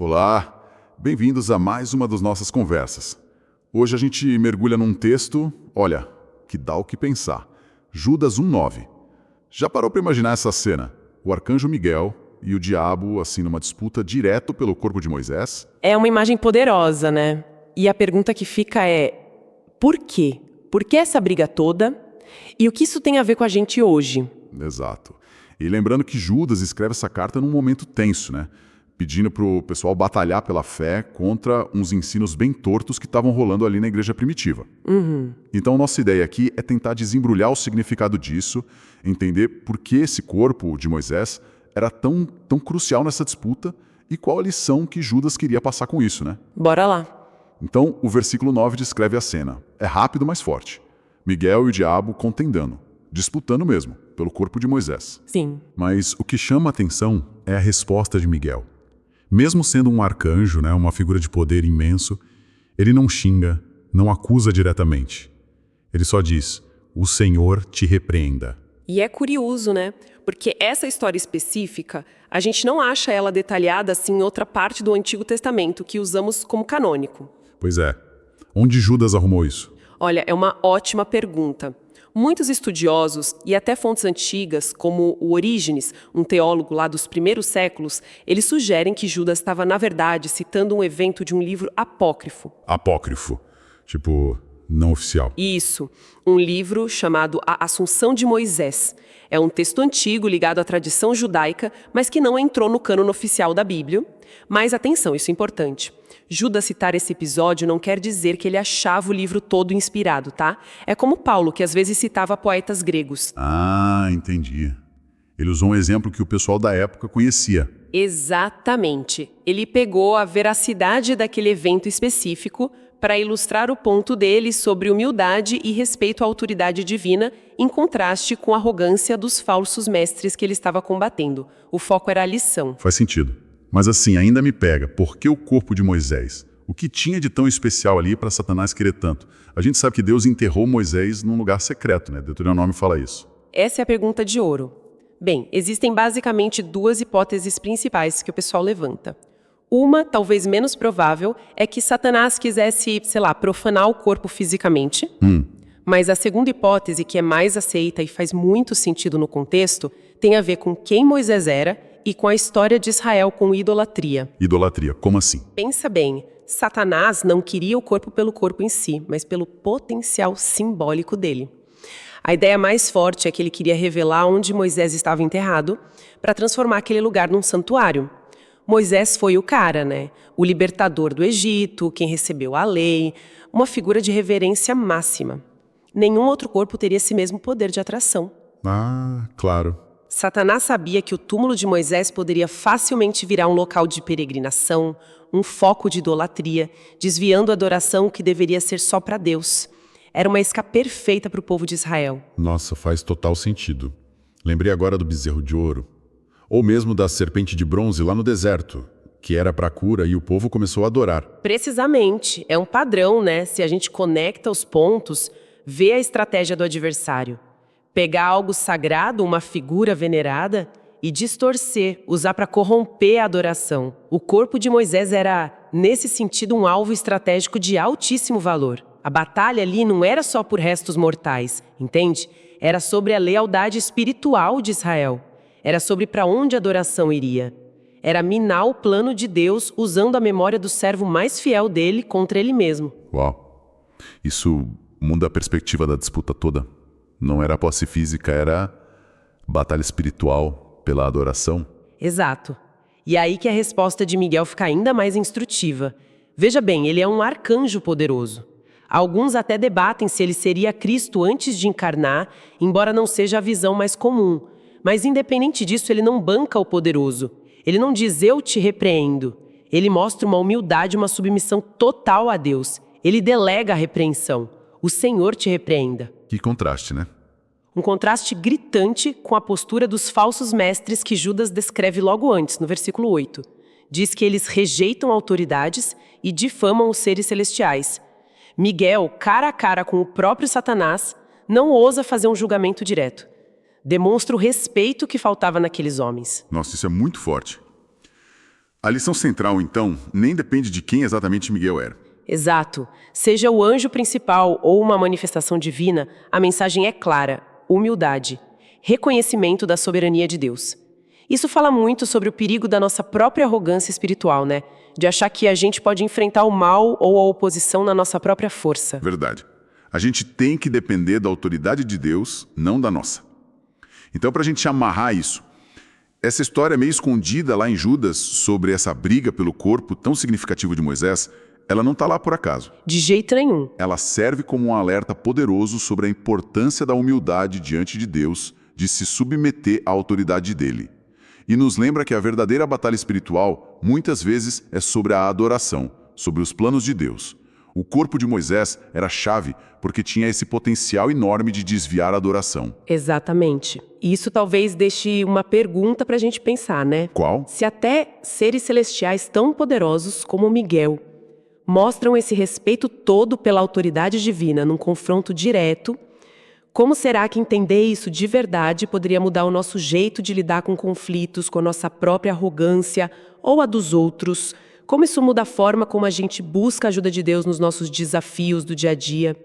Olá, bem-vindos a mais uma das nossas conversas. Hoje a gente mergulha num texto, olha, que dá o que pensar. Judas 1:9. Já parou para imaginar essa cena? O arcanjo Miguel e o diabo, assim, numa disputa direto pelo corpo de Moisés? É uma imagem poderosa, né? E a pergunta que fica é: por quê? Por que essa briga toda? E o que isso tem a ver com a gente hoje? Exato. E lembrando que Judas escreve essa carta num momento tenso, né? Pedindo para o pessoal batalhar pela fé contra uns ensinos bem tortos que estavam rolando ali na igreja primitiva. Então, nossa ideia aqui é tentar desembrulhar o significado disso, entender por que esse corpo de Moisés era tão crucial nessa disputa e qual a lição que Judas queria passar com isso, né? Bora lá. Então, o versículo 9 descreve a cena. É rápido, mas forte. Miguel e o diabo contendendo, disputando mesmo, pelo corpo de Moisés. Sim. Mas o que chama a atenção é a resposta de Miguel. Mesmo sendo um arcanjo, né, uma figura de poder imenso, ele não xinga, não acusa diretamente. Ele só diz: "O Senhor te repreenda." E é curioso, né? Porque essa história específica, a gente não acha ela detalhada assim em outra parte do Antigo Testamento que usamos como canônico. Pois é. Onde Judas arrumou isso? Olha, é uma ótima pergunta. Muitos estudiosos e até fontes antigas, como o Orígenes, um teólogo lá dos primeiros séculos, eles sugerem que Judas estava, na verdade, citando um evento de um livro apócrifo. Apócrifo. Tipo, não oficial. Isso, um livro chamado A Assunção de Moisés. É um texto antigo ligado à tradição judaica, mas que não entrou no cânon oficial da Bíblia. Mas atenção, isso é importante. Judas citar esse episódio não quer dizer que ele achava o livro todo inspirado, tá? É como Paulo, que às vezes citava poetas gregos. Ah, entendi. Ele usou um exemplo que o pessoal da época conhecia. Exatamente. Ele pegou a veracidade daquele evento específico para ilustrar o ponto dele sobre humildade e respeito à autoridade divina, em contraste com a arrogância dos falsos mestres que ele estava combatendo. O foco era a lição. Faz sentido. Mas assim, ainda me pega. Por que o corpo de Moisés? O que tinha de tão especial ali para Satanás querer tanto? A gente sabe que Deus enterrou Moisés num lugar secreto, né? Deuteronômio fala isso. Essa é a pergunta de ouro. Bem, existem basicamente duas hipóteses principais que o pessoal levanta. Uma, talvez menos provável, é que Satanás quisesse, sei lá, profanar o corpo fisicamente. Mas a segunda hipótese, que é mais aceita e faz muito sentido no contexto, tem a ver com quem Moisés era e com a história de Israel com idolatria. Idolatria, como assim? Pensa bem, Satanás não queria o corpo pelo corpo em si, mas pelo potencial simbólico dele. A ideia mais forte é que ele queria revelar onde Moisés estava enterrado para transformar aquele lugar num santuário. Moisés foi o cara, né? O libertador do Egito, quem recebeu a lei, uma figura de reverência máxima. Nenhum outro corpo teria esse mesmo poder de atração. Ah, claro. Satanás sabia que o túmulo de Moisés poderia facilmente virar um local de peregrinação, um foco de idolatria, desviando a adoração que deveria ser só para Deus. Era uma isca perfeita para o povo de Israel. Nossa, faz total sentido. Lembrei agora do bezerro de ouro. Ou mesmo da serpente de bronze lá no deserto, que era para cura e o povo começou a adorar. Precisamente. É um padrão, né? Se a gente conecta os pontos, vê a estratégia do adversário. Pegar algo sagrado, uma figura venerada, e distorcer, usar para corromper a adoração. O corpo de Moisés era, nesse sentido, um alvo estratégico de altíssimo valor. A batalha ali não era só por restos mortais, entende? Era sobre a lealdade espiritual de Israel. Era sobre para onde a adoração iria. Era minar o plano de Deus usando a memória do servo mais fiel dele contra ele mesmo. Uau! Isso muda a perspectiva da disputa toda. Não era posse física, era batalha espiritual pela adoração. Exato. E aí que a resposta de Miguel fica ainda mais instrutiva. Veja bem, ele é um arcanjo poderoso. Alguns até debatem se ele seria Cristo antes de encarnar, embora não seja a visão mais comum. Mas independente disso, ele não banca o poderoso. Ele não diz "eu te repreendo". Ele mostra uma humildade, uma submissão total a Deus. Ele delega a repreensão. O Senhor te repreenda. Que contraste, né? Um contraste gritante com a postura dos falsos mestres que Judas descreve logo antes, no versículo 8. Diz que eles rejeitam autoridades e difamam os seres celestiais. Miguel, cara a cara com o próprio Satanás, não ousa fazer um julgamento direto. Demonstra o respeito que faltava naqueles homens. Nossa, isso é muito forte. A lição central, então, nem depende de quem exatamente Miguel era. Exato. Seja o anjo principal ou uma manifestação divina, a mensagem é clara: humildade, reconhecimento da soberania de Deus. Isso fala muito sobre o perigo da nossa própria arrogância espiritual, né? De achar que a gente pode enfrentar o mal ou a oposição na nossa própria força. Verdade. A gente tem que depender da autoridade de Deus, não da nossa. Então, para a gente amarrar isso, essa história meio escondida lá em Judas sobre essa briga pelo corpo tão significativo de Moisés, ela não está lá por acaso. De jeito nenhum. Ela serve como um alerta poderoso sobre a importância da humildade diante de Deus, de se submeter à autoridade dele. E nos lembra que a verdadeira batalha espiritual, muitas vezes, é sobre a adoração, sobre os planos de Deus. O corpo de Moisés era chave porque tinha esse potencial enorme de desviar a adoração. Exatamente. E isso talvez deixe uma pergunta para a gente pensar, né? Qual? Se até seres celestiais tão poderosos como Miguel mostram esse respeito todo pela autoridade divina num confronto direto, como será que entender isso de verdade poderia mudar o nosso jeito de lidar com conflitos, com a nossa própria arrogância ou a dos outros? Como isso muda a forma como a gente busca a ajuda de Deus nos nossos desafios do dia a dia?